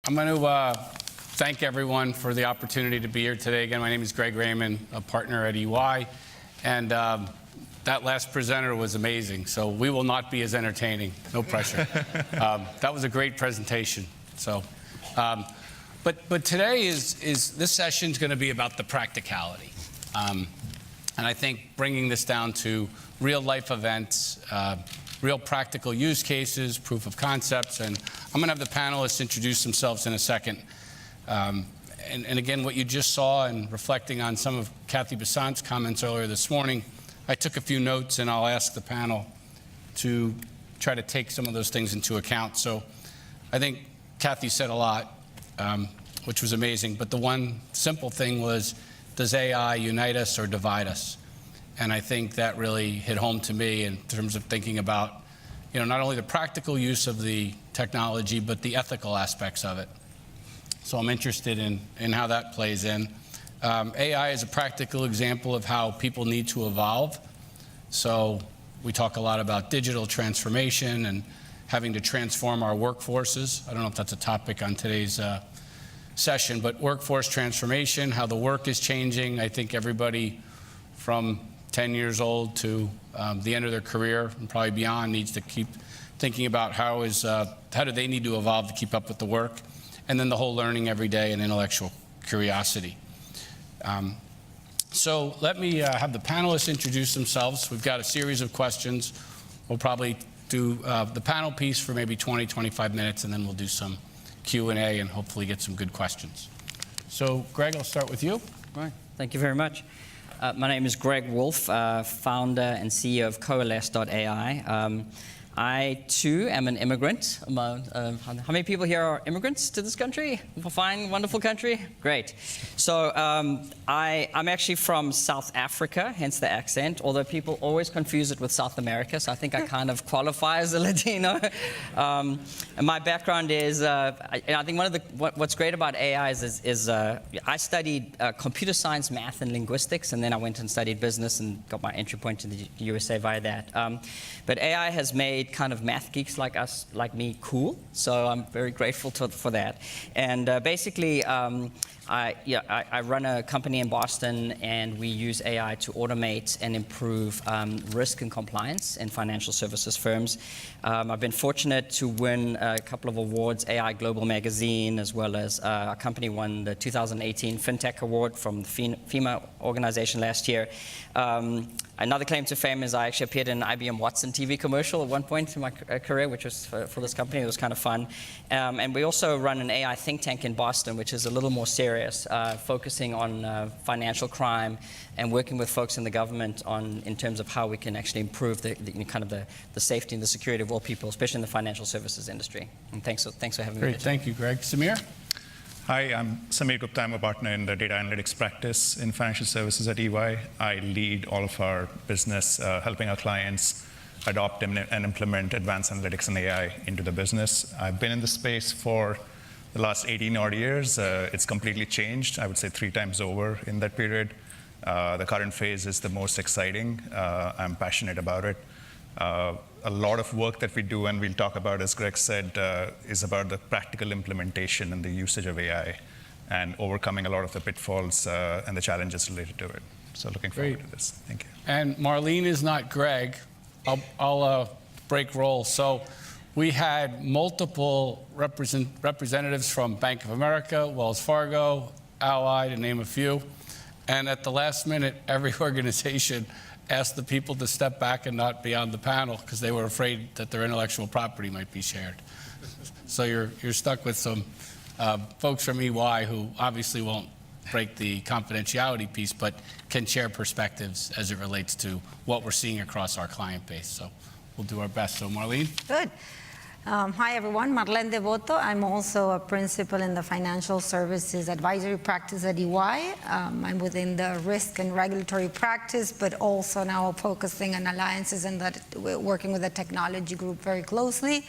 I'm going to thank everyone for the opportunity to be here today. Again, my name is Greg Raimann, a partner at EY, and that last presenter was amazing, so we will not be as entertaining. No pressure. That was a great presentation. So, but today this session is going to be about the practicality, and I think bringing this down to real life events, real practical use cases, proof of concepts, and I'm going to have the panelists introduce themselves in a second. And again, what you just saw and reflecting on some of Kathy Besant's comments earlier this morning, I took a few notes and I'll ask the panel to try to take some of those things into account. So I think Kathy said a lot, which was amazing, but the one simple thing was, does AI unite us or divide us? And I think that really hit home to me in terms of thinking about, not only the practical use of the technology, but the ethical aspects of it. So I'm interested in how that plays in. AI is a practical example of how people need to evolve. So we talk a lot about digital transformation and having to transform our workforces. I don't know if that's a topic on today's session, but workforce transformation, how the work is changing. I think everybody from 10 years old to the end of their career and probably beyond needs to keep thinking about how do they need to evolve to keep up with the work, and then the whole learning every day and intellectual curiosity. So let me have the panelists introduce themselves. We've got a series of questions. We'll probably do the panel piece for maybe 20, 25 minutes, and then we'll do some Q&A and hopefully get some good questions. So Greg, I'll start with you. All right, thank you very much. My name is Greg Woolf, founder and CEO of coalesce.ai. I, too, am an immigrant. How many people here are immigrants to this country? Fine, wonderful country? Great. So I'm actually from South Africa, hence the accent, although people always confuse it with South America, so I think I kind of qualify as a Latino. And my background is, I think what's great about AI is I studied computer science, math, and linguistics, and then I went and studied business and got my entry point to the USA via that. But AI has made kind of math geeks like me cool, so I'm very grateful for that. And basically, I run a company in Boston, and we use AI to automate and improve risk and compliance in financial services firms. I've been fortunate to win a couple of awards, AI Global Magazine, as well as our company won the 2018 FinTech Award from the FEMA organization last year. Another claim to fame is I actually appeared in an IBM Watson TV commercial at one point in my career, which was for this company. It was kind of fun. And we also run an AI think tank in Boston, which is a little more serious, focusing on financial crime and working with folks in the government in terms of how we can actually improve the safety and the security of all people, especially in the financial services industry. And thanks for having me. Great, thank you, Greg. Samir? Hi, I'm Samir Gupta. I'm a partner in the data analytics practice in financial services at EY. I lead all of our business, helping our clients adopt and implement advanced analytics and AI into the business. I've been in the space for the last 18 odd years. It's completely changed, I would say 3 times over in that period. The current phase is the most exciting. I'm passionate about it. A lot of work that we do, and we'll talk about, as Greg said, is about the practical implementation and the usage of AI and overcoming a lot of the pitfalls and the challenges related to it. So looking forward to this. Thank you. And Marlene is not Greg. I'll break roles. So we had multiple representatives from Bank of America, Wells Fargo, Ally, to name a few. And at the last minute, every organization asked the people to step back and not be on the panel because they were afraid that their intellectual property might be shared. So you're stuck with some folks from EY who obviously won't break the confidentiality piece, but can share perspectives as it relates to what we're seeing across our client base. So we'll do our best. So Marlene? Good. Hi, everyone. Marlene Devotto. I'm also a principal in the financial services advisory practice at EY. I'm within the risk and regulatory practice, but also now focusing on alliances and working with the technology group very closely.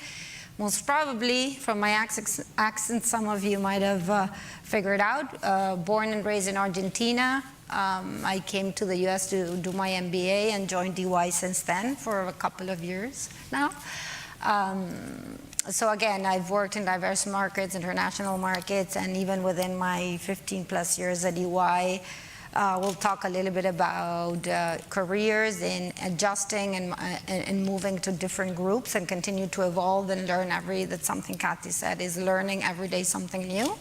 Most probably, from my accent, some of you might have figured out. Born and raised in Argentina. I came to the US to do my MBA and joined EY since then for a couple of years now. So again, I've worked in diverse markets, international markets, and even within my 15 plus years at EY, we'll talk a little bit about careers in adjusting and moving to different groups and continue to evolve and learn that's something Kathy said, is learning every day something new.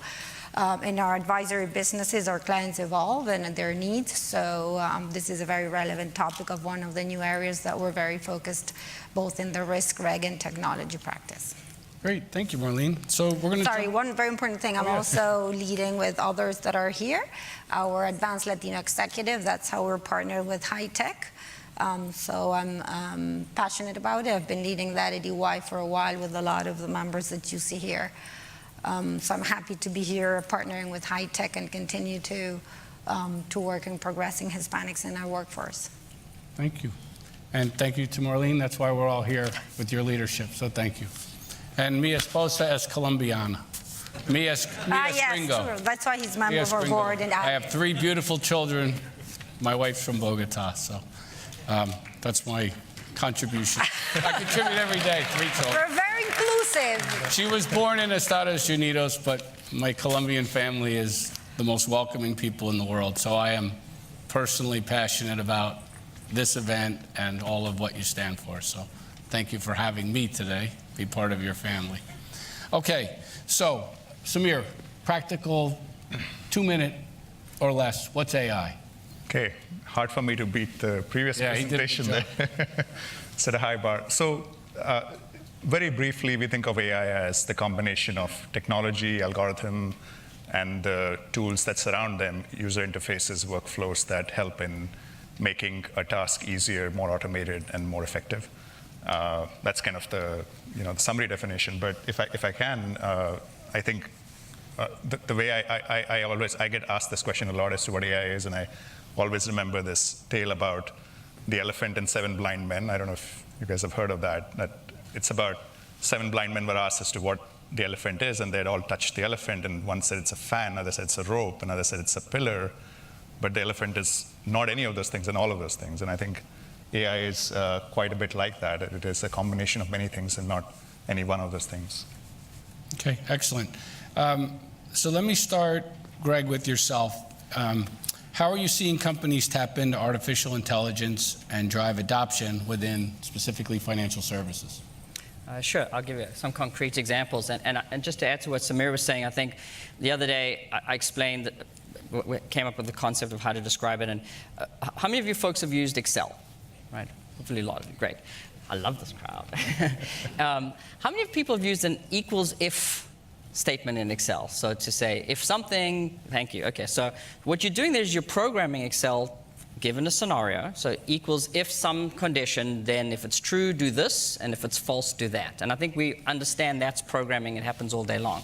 In our advisory businesses, our clients evolve and their needs. So this is a very relevant topic of one of the new areas that we're very focused both in the risk, reg, and technology practice. Great, thank you, Marlene. So we're going to... Sorry, one very important thing. I'm also leading with others that are here. Our Advanced Latino Executive, that's how we're partnered with high tech. So I'm passionate about it. I've been leading that at EY for a while with a lot of the members that you see here. So I'm happy to be here partnering with high tech and continue to work in progressing Hispanics in our workforce. Thank you. And thank you to Marlene. That's why we're all here with your leadership. So thank you. And mi esposa es colombiana. Mi es yes, gringo. sure. That's why he's member Mi of es our gringo. board. And I have 3 beautiful children. My wife's from Bogota, so that's my contribution. I contribute every day, 3 children. we're very inclusive. She was born in Estados Unidos, but my Colombian family is the most welcoming people in the world. So I am personally passionate about this event and all of what you stand for. So thank you for having me today, be part of your family. Okay, so Samir, practical 2-minute or less, what's AI? Okay, hard for me to beat the previous presentation there. Set a high bar. So very briefly, we think of AI as the combination of technology, algorithm, and the tools that surround them, user interfaces, workflows that help in making a task easier, more automated, and more effective. That's kind of the the summary definition. But if I can, I think the way I get asked this question a lot as to what AI is, and I always remember this tale about the elephant and 7 blind men. I don't know if you guys have heard of that. That it's about 7 blind men were asked as to what the elephant is, and they'd all touched the elephant, and one said it's a fan, another said it's a rope, another said it's a pillar. But the elephant is not any of those things and all of those things. And I think AI is quite a bit like that. It is a combination of many things and not any one of those things. Okay, excellent. So let me start, Greg, with yourself. How are you seeing companies tap into artificial intelligence and drive adoption within specifically financial services? Sure, I'll give you some concrete examples. And just to add to what Samir was saying, I think the other day I explained that we came up with the concept of how to describe it. And how many of you folks have used Excel? Right? Hopefully a lot of you. Great. I love this crowd. How many people have used an equals if statement in Excel? So to say, if something, thank you. Okay, so what you're doing there is you're programming Excel given a scenario. So equals if some condition, then if it's true, do this, and if it's false, do that. And I think we understand that's programming. It happens all day long.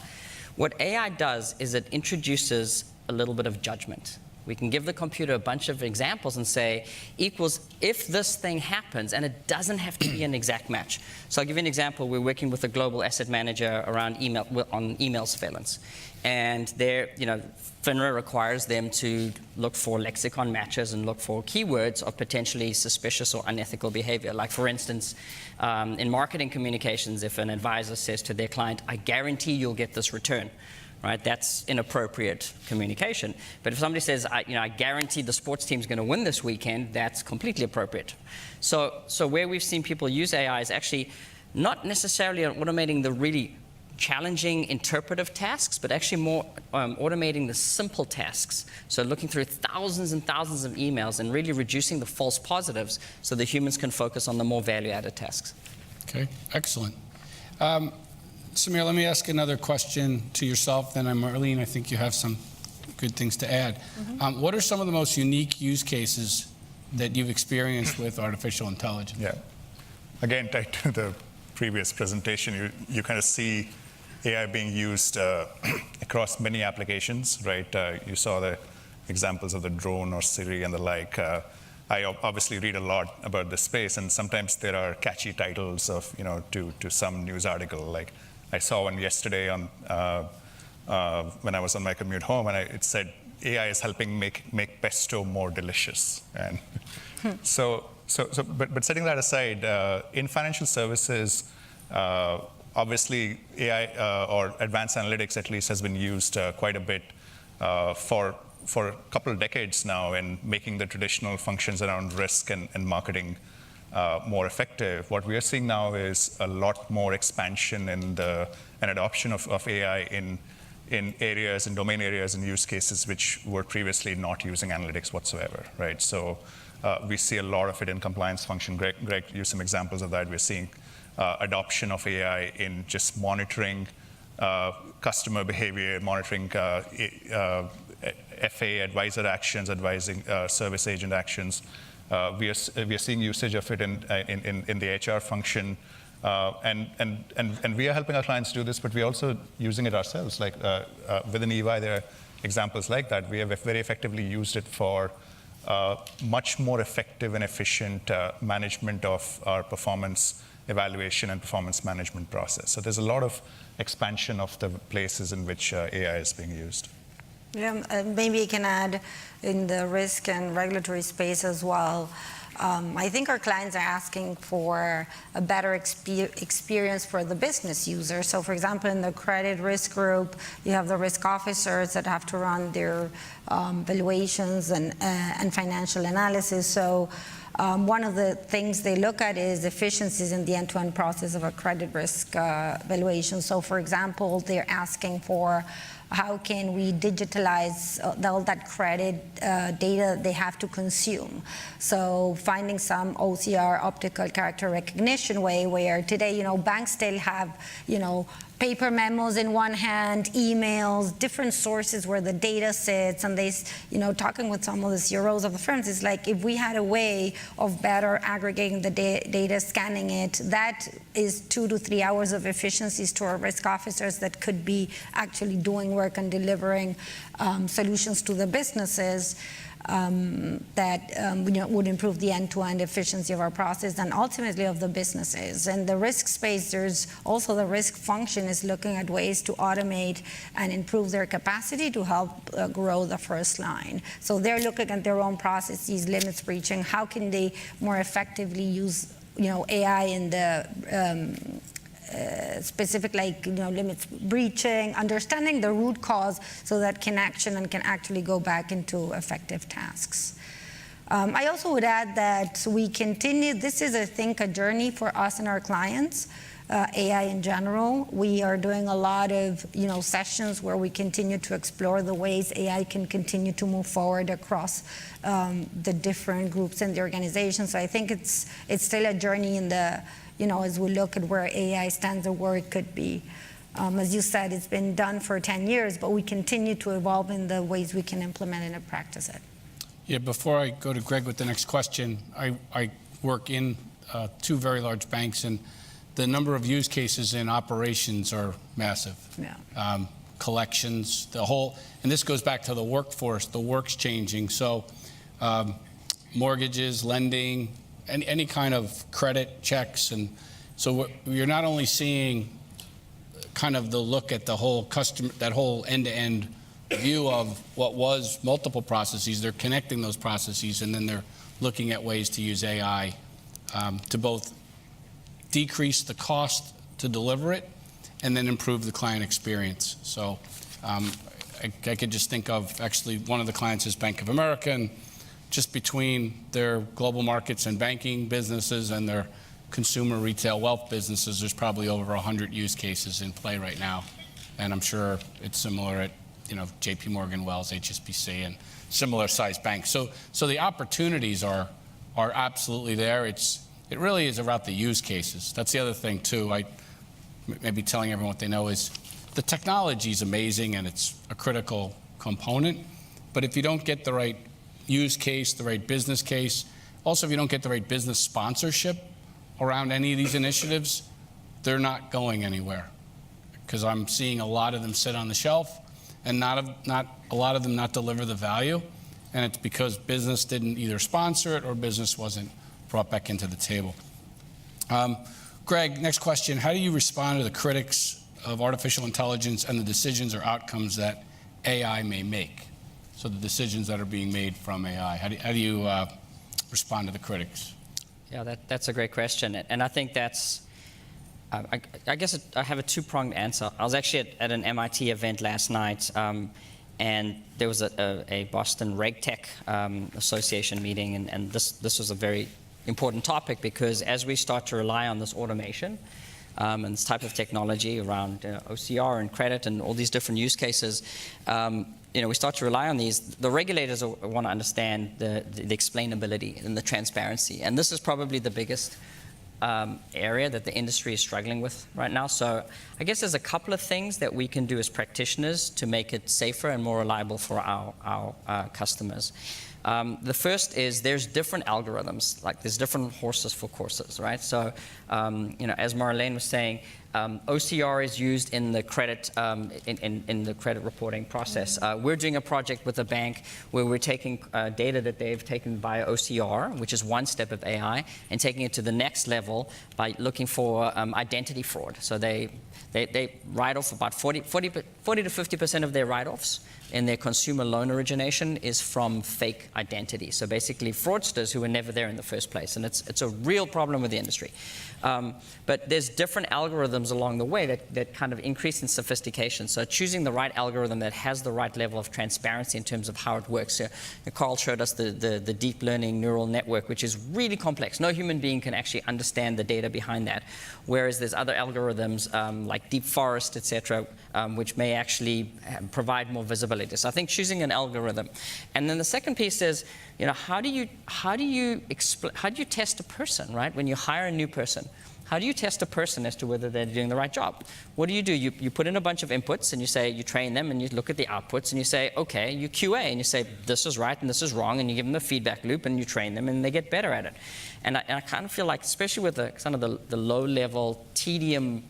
What AI does is it introduces a little bit of judgment. We can give the computer a bunch of examples and say, equals if this thing happens, and it doesn't have to be an exact match. So I'll give you an example. We're working with a global asset manager around email surveillance. And FINRA requires them to look for lexicon matches and look for keywords of potentially suspicious or unethical behavior. Like, for instance, in marketing communications, if an advisor says to their client, I guarantee you'll get this return, right? That's inappropriate communication. But if somebody says, I guarantee the sports team's going to win this weekend, that's completely appropriate. So where we've seen people use AI is actually not necessarily on automating the really challenging interpretive tasks, but actually more automating the simple tasks. So looking through thousands and thousands of emails and really reducing the false positives so the humans can focus on the more value-added tasks. Okay, excellent. Samir, let me ask another question to yourself. Then, Marlene, I think you have some good things to add. Mm-hmm. What are some of the most unique use cases that you've experienced with artificial intelligence? Yeah. Again, tied to the previous presentation, you kind of see AI being used across many applications, right? You saw the examples of the drone or Siri and the like. I obviously read a lot about this space, and sometimes there are catchy titles of, to some news article. Like, I saw one yesterday on when I was on my commute home, and it said AI is helping make pesto more delicious. And but setting that aside, in financial services, Obviously, AI or advanced analytics at least has been used quite a bit for a couple of decades now in making the traditional functions around risk and marketing more effective. What we are seeing now is a lot more expansion and adoption of AI in areas, in domain areas and use cases which were previously not using analytics whatsoever, right? So we see a lot of it in compliance function. Greg used some examples of that. We're seeing adoption of AI in just monitoring customer behavior, monitoring FA, advisor actions, advising service agent actions. We are seeing usage of it in the HR function. And we are helping our clients do this, but we're also using it ourselves. Like within EY, there are examples like that. We have very effectively used it for much more effective and efficient management of our performance evaluation and performance management process. So there's a lot of expansion of the places in which AI is being used. Yeah, maybe I can add in the risk and regulatory space as well. I think our clients are asking for a better experience for the business user. So for example, in the credit risk group, you have the risk officers that have to run their valuations and financial analysis. So one of the things they look at is efficiencies in the end-to-end process of a credit risk valuation. So for example, they're asking for how can we digitalize all that credit data they have to consume? So finding some OCR, optical character recognition way, where today, banks still have, paper memos in one hand, emails, different sources where the data sits, and they, talking with some of the CROs of the firms, it's like if we had a way of better aggregating the data, scanning it, that is 2 to 3 hours of efficiencies to our risk officers that could be actually doing work and delivering solutions to the businesses. That would improve the end-to-end efficiency of our process and ultimately of the businesses. And the risk space, there's also the risk function is looking at ways to automate and improve their capacity to help grow the first line. So they're looking at their own processes, limits breaching, how can they more effectively use AI in the specific, limits breaching, understanding the root cause so that can actually go back into effective tasks. I also would add that we continue, this is, I think, a journey for us and our clients, AI in general. We are doing a lot of, sessions where we continue to explore the ways AI can continue to move forward across the different groups in the organization. So I think it's still a journey in the, as we look at where AI stands and where it could be. As you said, it's been done for 10 years, but we continue to evolve in the ways we can implement it and practice it. Yeah, before I go to Greg with the next question, I work in 2 very large banks, and the number of use cases in operations are massive. Yeah. Collections, and this goes back to the workforce, the work's changing. So mortgages, lending, any kind of credit checks. And so you're not only seeing kind of the look at the whole customer, that whole end-to-end view of what was multiple processes, they're connecting those processes, and then they're looking at ways to use AI to both decrease the cost to deliver it and then improve the client experience. So I could just think of, actually, one of the clients is Bank of America, and just between their global markets and banking businesses and their consumer retail wealth businesses, there's probably over 100 use cases in play right now. And I'm sure it's similar at JP Morgan, Wells, HSBC, and similar sized banks. So the opportunities are absolutely there. It really is about the use cases. That's the other thing too. I maybe telling everyone what they know is the technology is amazing and it's a critical component. But if you don't get the right use case, the right business case, also if you don't get the right business sponsorship around any of these initiatives, they're not going anywhere. Because I'm seeing a lot of them sit on the shelf and not a lot of them not deliver the value. And it's because business didn't either sponsor it or business wasn't brought back into the table. Greg, next question. How do you respond to the critics of artificial intelligence and the decisions or outcomes that AI may make? So the decisions that are being made from AI. How do you respond to the critics? Yeah, that's a great question. And I think that's I guess I have a two-pronged answer. I was actually at an MIT event last night, and there was a Boston RegTech Association meeting, and this was a very important topic, because as we start to rely on this automation and this type of technology around OCR and credit and all these different use cases, we start to rely on these. The regulators want to understand the explainability and the transparency, and this is probably the biggest area that the industry is struggling with right now. So I guess there's a couple of things that we can do as practitioners to make it safer and more reliable for our customers. The first is there's different algorithms, like there's different horses for courses, right? So, as Marlene was saying, OCR is used in the credit in the credit reporting process. We're doing a project with a bank where we're taking data that they've taken via OCR, which is one step of AI, and taking it to the next level by looking for identity fraud. So they write off about 40 to 50% of their write-offs in their consumer loan origination is from fake identity. So basically fraudsters who were never there in the first place. And it's a real problem with the industry. But there's different algorithms along the way that kind of increase in sophistication. So choosing the right algorithm that has the right level of transparency in terms of how it works. So Carl showed us the deep learning neural network, which is really complex. No human being can actually understand the data behind that. Whereas there's other algorithms like deep forest, etc., which may actually provide more visibility. So I think choosing an algorithm. And then the second piece is, how do you test a person, right? When you hire a new person, how do you test a person as to whether they're doing the right job? What do? You put in a bunch of inputs and you train them, and you look at the outputs and you say, okay, you QA and you say, this is right and this is wrong, and you give them a feedback loop and you train them and they get better at it. And I kind of feel like, especially with some of the low-level tedium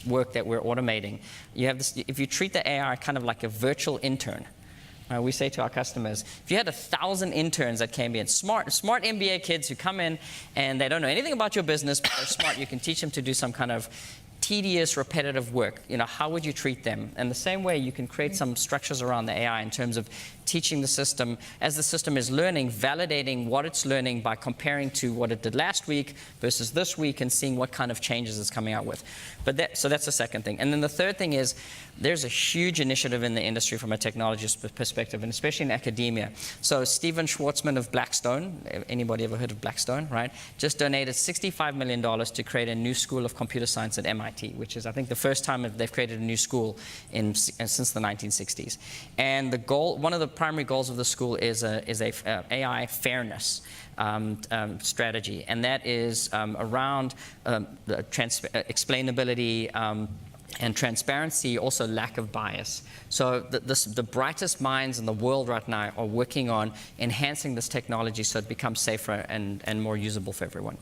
work that we're automating, you have this, if you treat the AI kind of like a virtual intern. We say to our customers, if you had 1,000 interns that came in, smart MBA kids who come in and they don't know anything about your business, but they're smart, you can teach them to do some kind of tedious, repetitive work. How would you treat them? And the same way, you can create some structures around the AI in terms of teaching the system, as the system is learning, validating what it's learning by comparing to what it did last week versus this week, and seeing what kind of changes it's coming out with. So that's the second thing. And then the third thing is, there's a huge initiative in the industry from a technology perspective, and especially in academia. So Stephen Schwarzman of Blackstone, anybody ever heard of Blackstone, right? Just donated $65 million to create a new school of computer science at MIT, which is, I think, the first time they've created a new school since the 1960s. And the goal, one of the primary goals of the school is a AI fairness strategy, and that is around explainability and transparency, also lack of bias. So the brightest minds in the world right now are working on enhancing this technology so it becomes safer and more usable for everyone.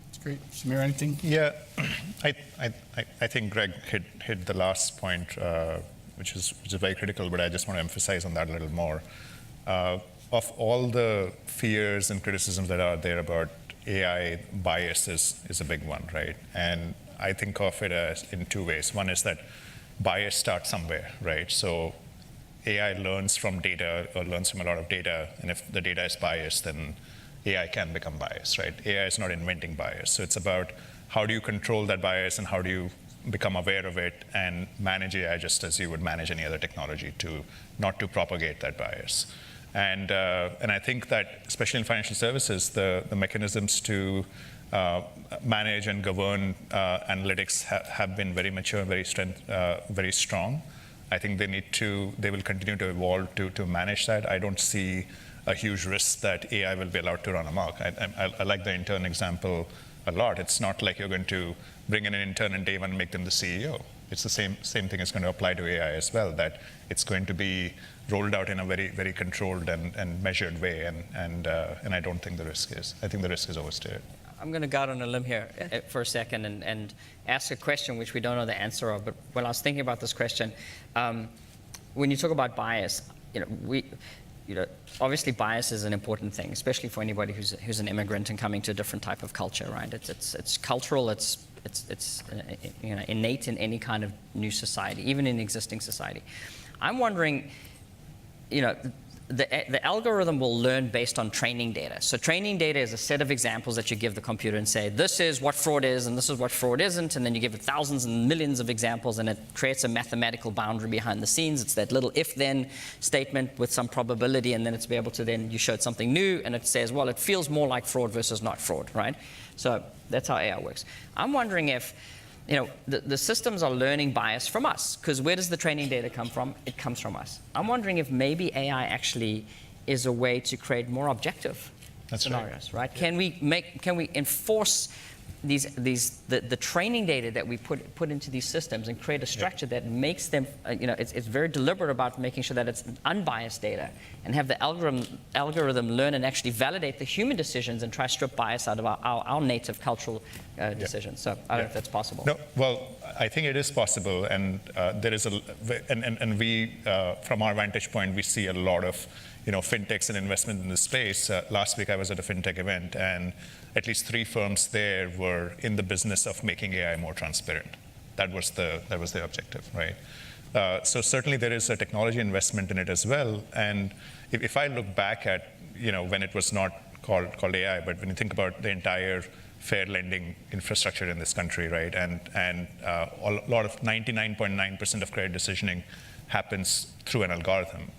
That's great. Samir, anything? Yeah, I think Greg hit the last point, which is very critical, but I just want to emphasize on that a little more. Of all the fears and criticisms that are there about AI, bias is a big one, right? And I think of it as in two ways. One is that bias starts somewhere, right? So AI learns from data, or learns from a lot of data, and if the data is biased, then AI can become biased, right? AI is not inventing bias. So it's about how do you control that bias, and how do you become aware of it and manage AI just as you would manage any other technology, to not to propagate that bias. And I think that, especially in financial services, the mechanisms to manage and govern analytics have been very mature, very strong. I think they will continue to evolve to manage that. I don't see a huge risk that AI will be allowed to run amok. I like the intern example a lot. It's not like you're going to bring in an intern and day one make them the CEO. It's the same thing is going to apply to AI as well, that it's going to be rolled out in a very, very controlled and measured way, and I don't think the risk is. I think the risk is overstated. I'm going to go out on a limb here for a second and ask a question which we don't know the answer of. But when I was thinking about this question, when you talk about bias, obviously bias is an important thing, especially for anybody who's an immigrant and coming to a different type of culture, right? It's cultural. It's innate in any kind of new society, even in existing society. I'm wondering, the algorithm will learn based on training data. So training data is a set of examples that you give the computer and say, this is what fraud is and this is what fraud isn't, and then you give it thousands and millions of examples, and it creates a mathematical boundary behind the scenes. It's that little if-then statement with some probability, and then it's be able to then, you showed something new, and it says, well, it feels more like fraud versus not fraud, right? So that's how AI works. I'm wondering if the systems are learning bias from us, because where does the training data come from? It comes from us. I'm wondering if maybe AI actually is a way to create more objective scenarios, right? Can we enforce the training data that we put into these systems and create a structure that makes them, it's very deliberate about making sure that it's unbiased data, and have the algorithm learn and actually validate the human decisions and try to strip bias out of our native cultural decisions. So I don't know if that's possible. No, well, I think it is possible, and there is and we, from our vantage point, we see a lot of fintechs and investment in this space. Last week I was at a fintech event, and at least 3 firms there were in the business of making AI more transparent. That was the objective, right? So certainly there is a technology investment in it as well. And if I look back at when it was not called AI, but when you think about the entire fair lending infrastructure in this country, right, and a lot of 99.9% of credit decisioning happens through an algorithm.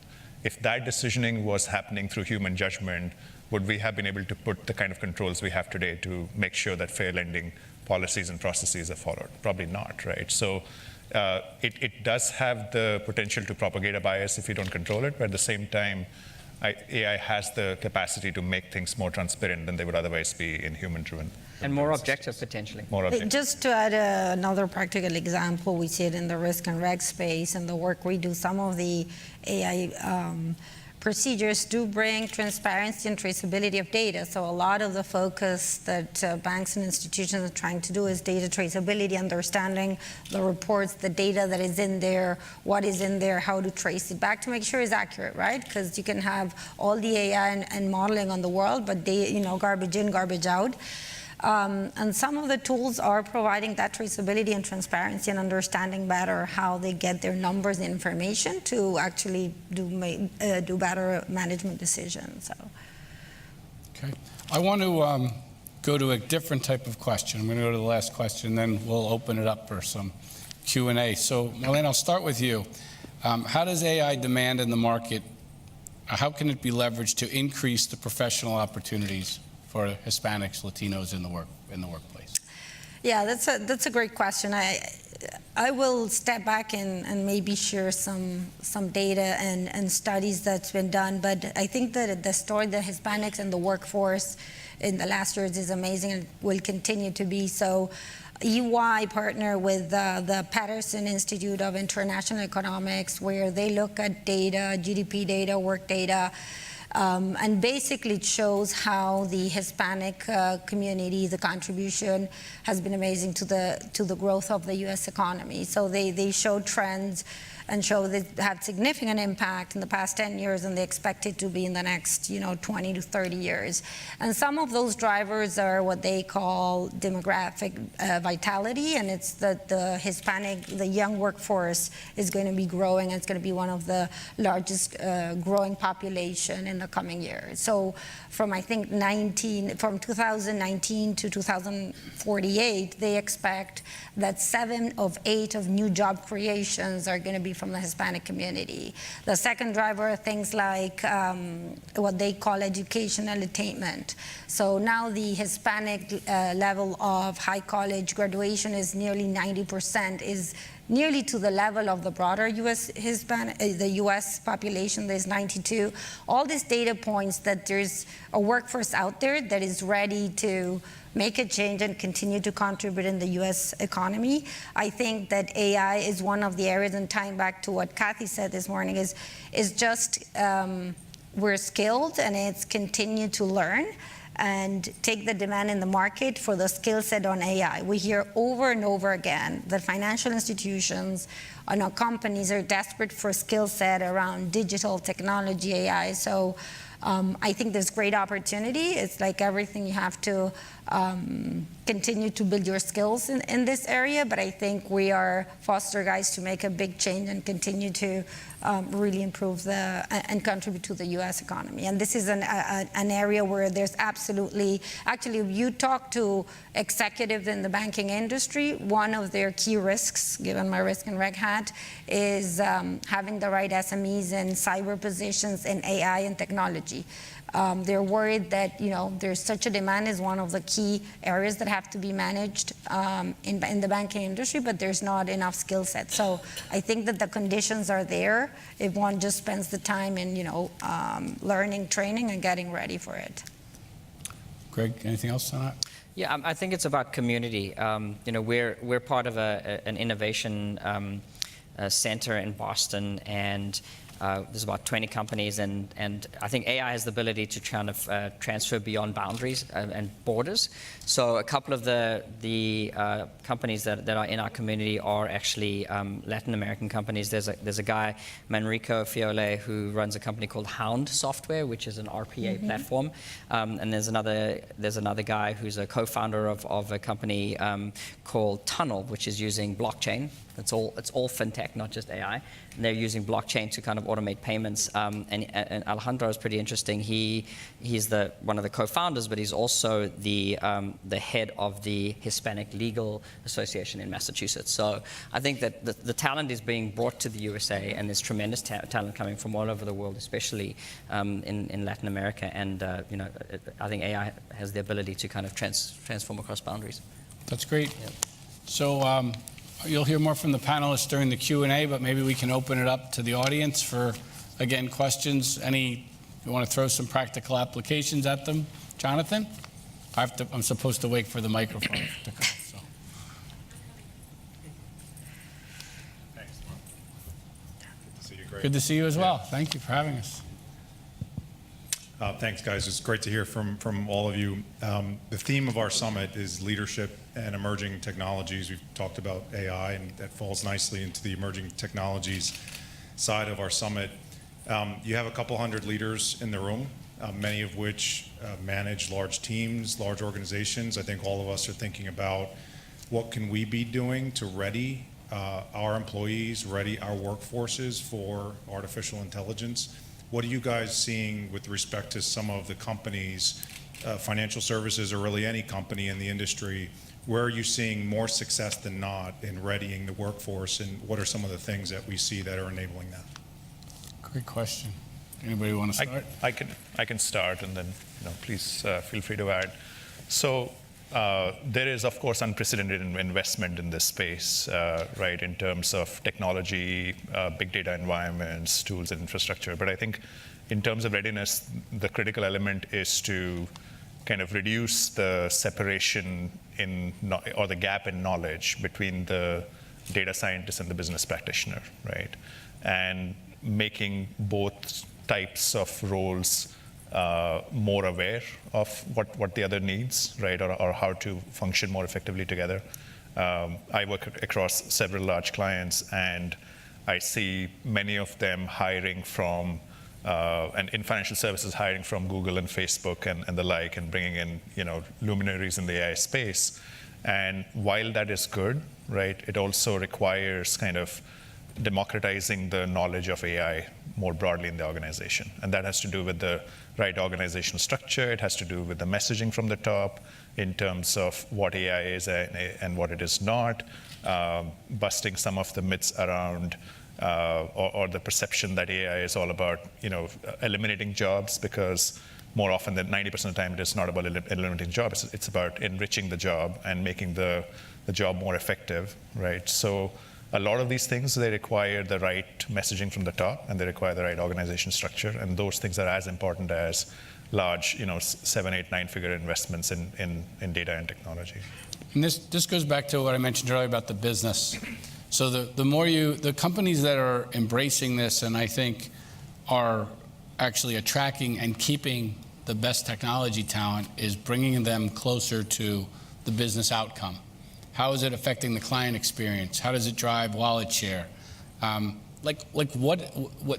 If that decisioning was happening through human judgment, would we have been able to put the kind of controls we have today to make sure that fair lending policies and processes are followed? Probably not, right? So it does have the potential to propagate a bias if you don't control it, but at the same time, AI has the capacity to make things more transparent than they would otherwise be in human-driven. And more objective, potentially. More objective. Just to add another practical example, we see it in the risk and reg space and the work we do. Some of the AI procedures do bring transparency and traceability of data. So a lot of the focus that banks and institutions are trying to do is data traceability, understanding the reports, the data that is in there, what is in there, how to trace it back to make sure it's accurate, right? Because you can have all the AI and modeling on the world, but garbage in, garbage out. And some of the tools are providing that traceability and transparency and understanding better how they get their numbers and information to actually do better management decisions. So. Okay. I want to go to a different type of question. I'm going to go to the last question, then we'll open it up for some Q&A. So, Marlene, I'll start with you. How does AI demand in the market, how can it be leveraged to increase the professional opportunities for Hispanics, Latinos in the workplace? Yeah, that's a great question. I will step back and maybe share some data and studies that's been done. But I think that the story that Hispanics in the workforce in the last years is amazing and will continue to be so. EY partner with the Patterson Institute of International Economics, where they look at data, GDP data, work data. And basically it shows how the Hispanic community, the contribution has been amazing to the growth of the U.S. economy. So they show trends and show they had significant impact in the past 10 years, and they expect it to be in the next 20 to 30 years. And some of those drivers are what they call demographic vitality, and it's that the Hispanic, the young workforce is going to be growing, and it's going to be one of the largest growing population in the coming years. So from I think 2019 to 2048, they expect that 7 of 8 of new job creations are going to be from the Hispanic community. The second driver are things like what they call educational attainment. So now the Hispanic level of high college graduation is nearly 90%, is nearly to the level of the broader U.S. the U.S. population. There's 92. All these data points that there's a workforce out there that is ready to make a change and continue to contribute in the U.S. economy. I think that AI is one of the areas, and tying back to what Kathy said this morning, is just we're skilled, and it's continue to learn and take the demand in the market for the skill set on AI. We hear over and over again that financial institutions and our companies are desperate for skill set around digital technology, AI. So I think there's great opportunity. It's like everything, you have to continue to build your skills in this area, but I think we are foster guys to make a big change and continue to really improve and contribute to the U.S. economy. And this is an area where there's actually, if you talk to executives in the banking industry, one of their key risks, given my risk and reg hat, is having the right SMEs in cyber positions in AI and technology. They're worried that there's such a demand is one of the key areas that have to be managed in the banking industry, but there's not enough skill set. So I think that the conditions are there if one just spends the time in learning, training, and getting ready for it. Greg, anything else on that? Yeah, I think it's about community. We're part of an innovation center in Boston, and there's about 20 companies, and I think AI has the ability to kind of transfer beyond boundaries and borders. So a couple of the companies that are in our community are actually Latin American companies. There's a guy, Manrico Fiole, who runs a company called Hound Software, which is an RPA platform. And there's another guy who's a co-founder of a company called Tunnel, which is using blockchain. It's all fintech, not just AI. And they're using blockchain to kind of automate payments. And Alejandro is pretty interesting. He's one of the co-founders, but he's also the head of the Hispanic Legal Association in Massachusetts. So I think that the talent is being brought to the USA, and there's tremendous talent coming from all over the world, especially in Latin America. And I think AI has the ability to kind of transform across boundaries. That's great. Yeah. So you'll hear more from the panelists during the Q&A, but maybe we can open it up to the audience for, again, questions. You want to throw some practical applications at them? Jonathan? I'm supposed to wait for the microphone to come. So. Thanks, Mark. Good to see you, Greg. Good to see you as well. Thank you for having us. Thanks, guys. It's great to hear from all of you. The theme of our summit is leadership and emerging technologies. We've talked about AI, and that falls nicely into the emerging technologies side of our summit. You have a couple hundred leaders in the room, many of which manage large teams, large organizations. I think all of us are thinking about what can we be doing to ready our employees, ready our workforces for artificial intelligence. What are you guys seeing with respect to some of the companies, financial services, or really any company in the industry? Where are you seeing more success than not in readying the workforce, and what are some of the things that we see that are enabling that? Great question. Anybody want to start? I can start, and then please feel free to add. So there is, of course, unprecedented investment in this space, right, in terms of technology, big data environments, tools, and infrastructure. But I think in terms of readiness, the critical element is to kind of reduce the separation or the gap in knowledge between the data scientist and the business practitioner, right? And making both types of roles more aware of what the other needs, right, or how to function more effectively together. I work across several large clients, and I see many of them hiring from, and in financial services, hiring from Google and Facebook and the like, and bringing in luminaries in the AI space. And while that is good, right, it also requires kind of democratizing the knowledge of AI more broadly in the organization. And that has to do with the right organizational structure. It has to do with the messaging from the top in terms of what AI is and what it is not, busting some of the myths around or the perception that AI is all about eliminating jobs, because more often than 90% of the time it is not about eliminating jobs. It's about enriching the job and making the job more effective, right? So a lot of these things, they require the right messaging from the top, and they require the right organization structure, and those things are as important as large, 7, 8, 9-figure investments in data and technology. And this goes back to what I mentioned earlier about the business. So the companies that are embracing this, and I think are actually attracting and keeping the best technology talent, is bringing them closer to the business outcome. How is it affecting the client experience? How does it drive wallet share? Like what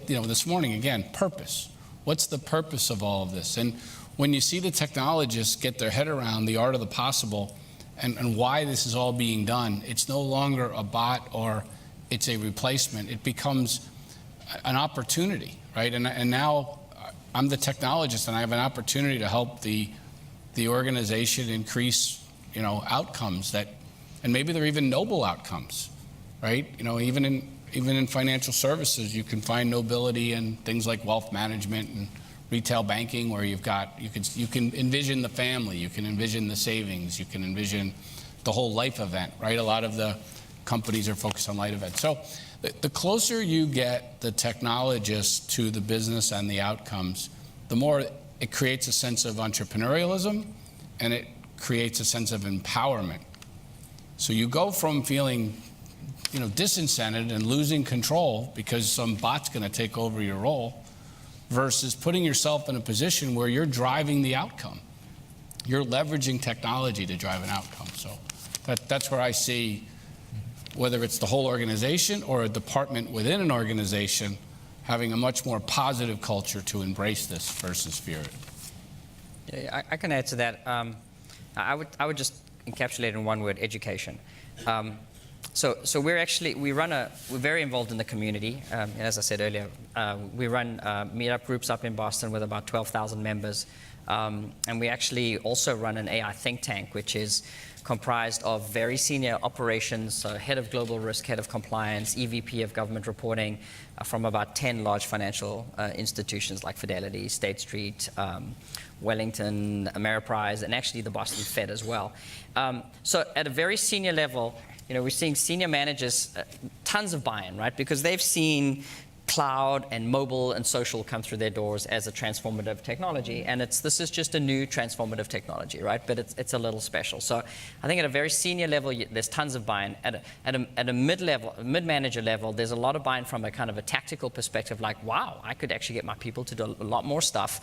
this morning, again, purpose. What's the purpose of all of this? And when you see the technologists get their head around the art of the possible, and why this is all being done. It's no longer a bot or it's a replacement. It becomes an opportunity, right? And now I'm the technologist, and I have an opportunity to help the organization increase, outcomes that, and maybe they're even noble outcomes, right? Even in financial services, you can find nobility in things like wealth management and retail banking, where you can envision the family, you can envision the savings, you can envision the whole life event, right? A lot of the companies are focused on life events. So the closer you get the technologist to the business and the outcomes, the more it creates a sense of entrepreneurialism, and it creates a sense of empowerment. So you go from feeling disincented and losing control because some bot's going to take over your role, versus putting yourself in a position where you're driving the outcome. You're leveraging technology to drive an outcome. So that's where I see, whether it's the whole organization or a department within an organization, having a much more positive culture to embrace this versus fear it. Yeah, I can add to that. I would just encapsulate in one word: education. So we're very involved in the community. As I said earlier, we run meetup groups up in Boston with about 12,000 members. And we actually also run an AI think tank, which is comprised of very senior operations, so head of global risk, head of compliance, EVP of government reporting, from about 10 large financial institutions like Fidelity, State Street, Wellington, Ameriprise, and actually the Boston Fed as well. So at a very senior level, we're seeing senior managers, tons of buy-in, right? Because they've seen cloud and mobile and social come through their doors as a transformative technology, and this is just a new transformative technology, right? But it's a little special. So I think at a very senior level, there's tons of buy-in. At a mid-level, mid-manager level, there's a lot of buy-in from a kind of a tactical perspective, like, wow, I could actually get my people to do a lot more stuff,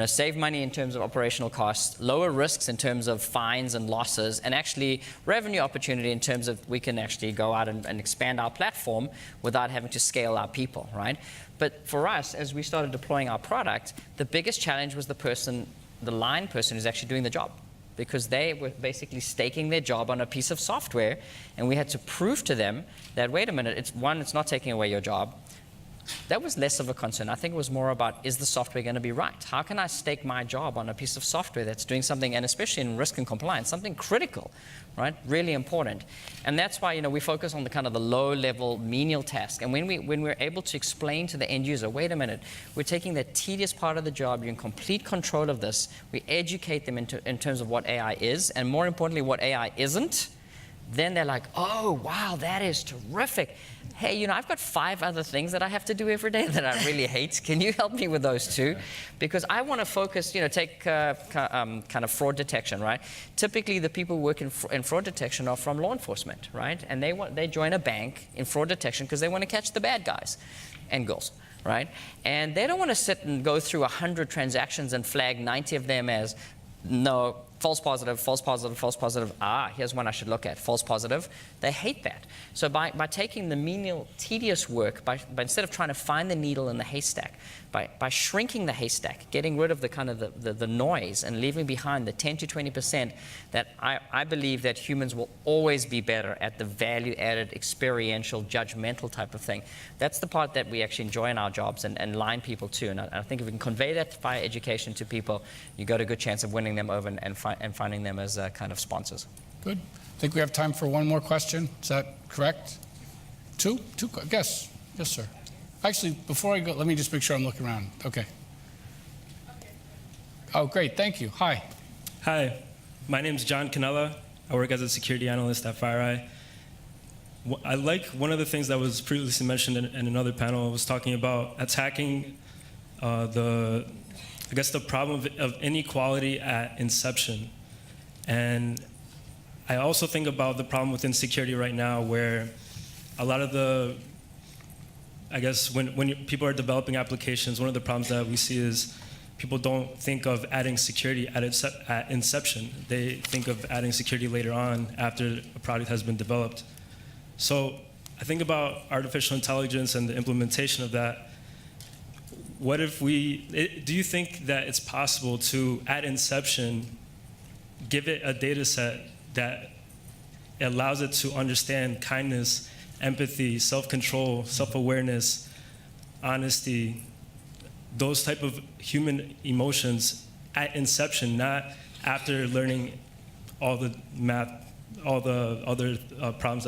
save money in terms of operational costs, lower risks in terms of fines and losses, and actually revenue opportunity in terms of we can actually go out and expand our platform without having to scale our people, right? But for us, as we started deploying our product, the biggest challenge was the line person who's actually doing the job, because they were basically staking their job on a piece of software, and we had to prove to them that, wait a minute, it's not taking away your job. That was less of a concern. I think it was more about, is the software going to be right? How can I stake my job on a piece of software that's doing something, and especially in risk and compliance, something critical, right? Really important. And that's why we focus on the kind of the low-level menial task. And when we're able to explain to the end user, wait a minute, we're taking the tedious part of the job, you're in complete control of this, we educate them in terms of what AI is, and more importantly, what AI isn't, then they're like, oh, wow, that is terrific. Hey, I've got 5 other things that I have to do every day that I really hate. Can you help me with those too? Because I want to focus, take kind of fraud detection, right? Typically, the people who work in fraud detection are from law enforcement, right? And they join a bank in fraud detection because they want to catch the bad guys and girls, right? And they don't want to sit and go through 100 transactions and flag 90 of them as no, false positive, false positive, false positive. Here's one I should look at, false positive. They hate that. So by taking the menial, tedious work, by instead of trying to find the needle in the haystack, by shrinking the haystack, getting rid of the kind of the noise and leaving behind the 10 to 20% that I believe that humans will always be better at, the value-added, experiential, judgmental type of thing. That's the part that we actually enjoy in our jobs and line people to. And I think if we can convey that via education to people, you got a good chance of winning them over and finding them as kind of sponsors. Good. I think we have time for one more question. Is that correct? Two? Yes, sir. Actually, before I go, let me just make sure I'm looking around. Okay. Oh, great. Thank you. Hi. Hi. My name is John Canella. I work as a security analyst at FireEye. I like one of the things that was previously mentioned in another panel was talking about attacking the problem of inequality at inception. And I also think about the problem within security right now, where a lot of when people are developing applications, one of the problems that we see is people don't think of adding security at inception. They think of adding security later on after a product has been developed. So I think about artificial intelligence and the implementation of that. What if do you think that it's possible to, at inception, give it a data set that it allows it to understand kindness, empathy, self-control, self-awareness, honesty, those type of human emotions at inception, not after learning all the math, all the other problems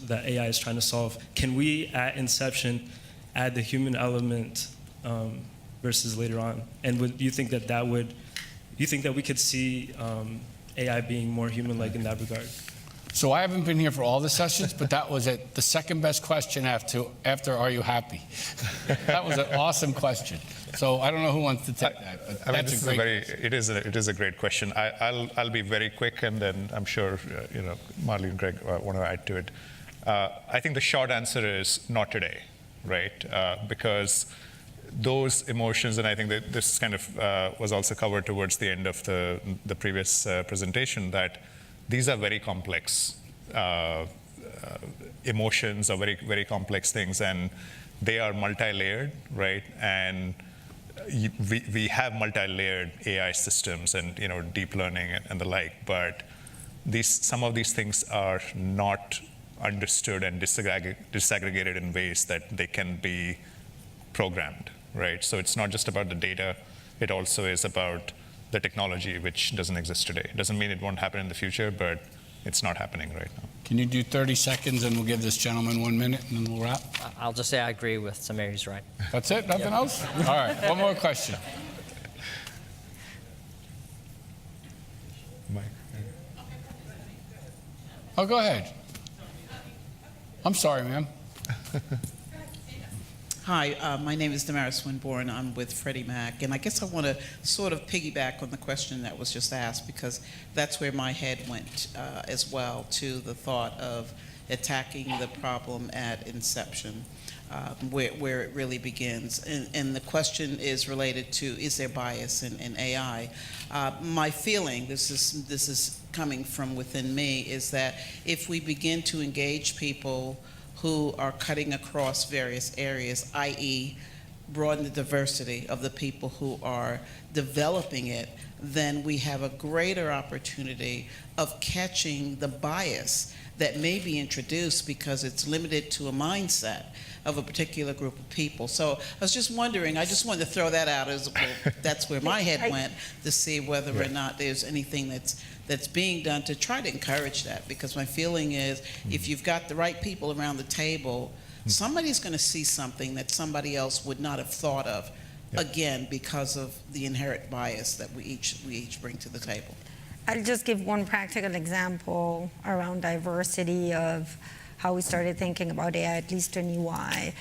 that AI is trying to solve. Can we, at inception, add the human element versus later on? And do you think that we could see AI being more human-like in that regard? So I haven't been here for all the sessions, but that was it. The second best question after Are You Happy? That was an awesome question. So I don't know who wants to take that, but I mean, that's a great question. it is a great question. I'll be very quick, and then I'm sure Marlene and Greg want to add to it. I think the short answer is not today, right? Because those emotions, and I think that this kind of was also covered towards the end of the previous presentation, that these are very complex emotions, are very, very complex things, and they are multi-layered, right? And we have multi-layered AI systems and deep learning and the like, but some of these things are not understood and disaggregated in ways that they can be programmed, right? So it's not just about the data, it also is about the technology, which doesn't exist today. It doesn't mean it won't happen in the future, but it's not happening right now. Can you do 30 seconds and we'll give this gentleman 1 minute and then we'll wrap? I'll just say I agree with Samir, he's right. That's it? Nothing else? All right, one more question. Mike. Oh, go ahead. I'm sorry, ma'am. Hi, my name is Damaris Winborn. I'm with Freddie Mac, and I guess I want to sort of piggyback on the question that was just asked, because that's where my head went as well, to the thought of attacking the problem at inception, where it really begins. And the question is related to, is there bias in AI? My feeling, this is coming from within me, is that if we begin to engage people who are cutting across various areas, i.e. broaden the diversity of the people who are developing it, then we have a greater opportunity of catching the bias that may be introduced because it's limited to a mindset of a particular group of people. So I was just wondering, I just wanted to throw that out as well. That's where my head went, to see whether or not there's anything that's being done to try to encourage that, because my feeling is if you've got the right people around the table, somebody's going to see something that somebody else would not have thought of, again, because of the inherent bias that we each bring to the table. I'll just give one practical example around diversity of how we started thinking about AI, at least in UI.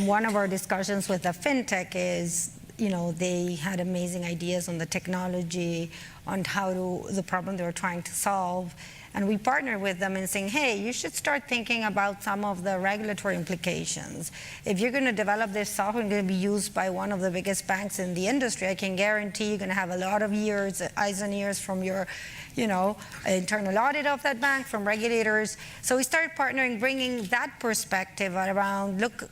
One of our discussions with the fintech is, they had amazing ideas on the technology, on the problem they were trying to solve. And we partnered with them in saying, hey, you should start thinking about some of the regulatory implications. If you're going to develop this software and going to be used by one of the biggest banks in the industry, I can guarantee you're going to have a lot of eyes and ears from your, internal audit of that bank, from regulators. So we started partnering, bringing that perspective around, look,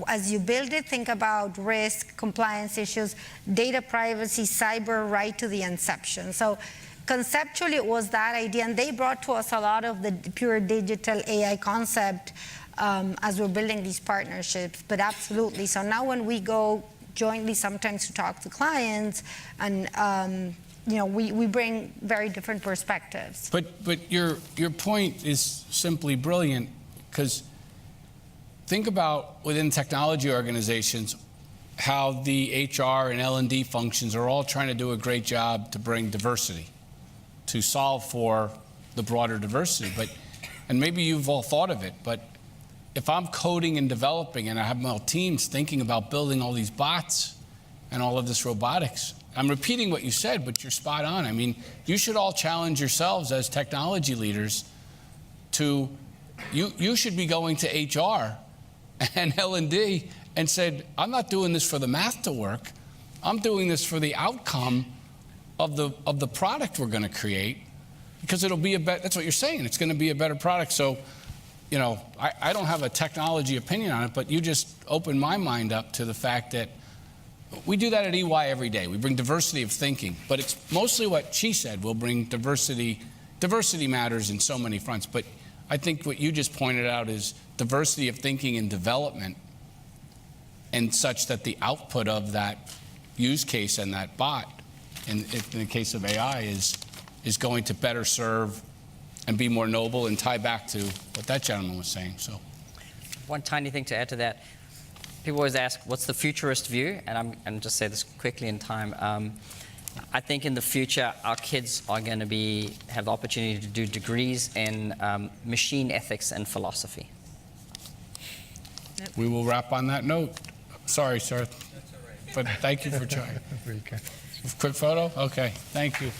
as you build it, think about risk, compliance issues, data privacy, cyber, right to the inception. So conceptually, it was that idea, and they brought to us a lot of the pure digital AI concept as we're building these partnerships, but absolutely. So now when we go jointly sometimes to talk to clients, and we bring very different perspectives. But your point is simply brilliant, because think about within technology organizations how the HR and L&D functions are all trying to do a great job to bring diversity, to solve for the broader diversity. And maybe you've all thought of it, but if I'm coding and developing and I have my teams thinking about building all these bots and all of this robotics, I'm repeating what you said, but you're spot on. I mean, you should all challenge yourselves as technology leaders to, you should be going to HR and L&D and said, I'm not doing this for the math to work. I'm doing this for the outcome of the product we're going to create, because it'll be that's what you're saying, it's going to be a better product. So, I don't have a technology opinion on it, but you just opened my mind up to the fact that we do that at EY every day. We bring diversity of thinking, but it's mostly what she said. We'll bring diversity. Diversity matters in so many fronts, but I think what you just pointed out is diversity of thinking and development, and such that the output of that use case and that bot, in the case of AI, is going to better serve and be more noble and tie back to what that gentleman was saying. So, one tiny thing to add to that. People always ask, what's the futurist view? And I'm going to just say this quickly in time. I think in the future, our kids are going to have the opportunity to do degrees in machine ethics and philosophy. we will wrap on that note. Sorry, sir. But thank you for trying. Quick photo? Okay, thank you.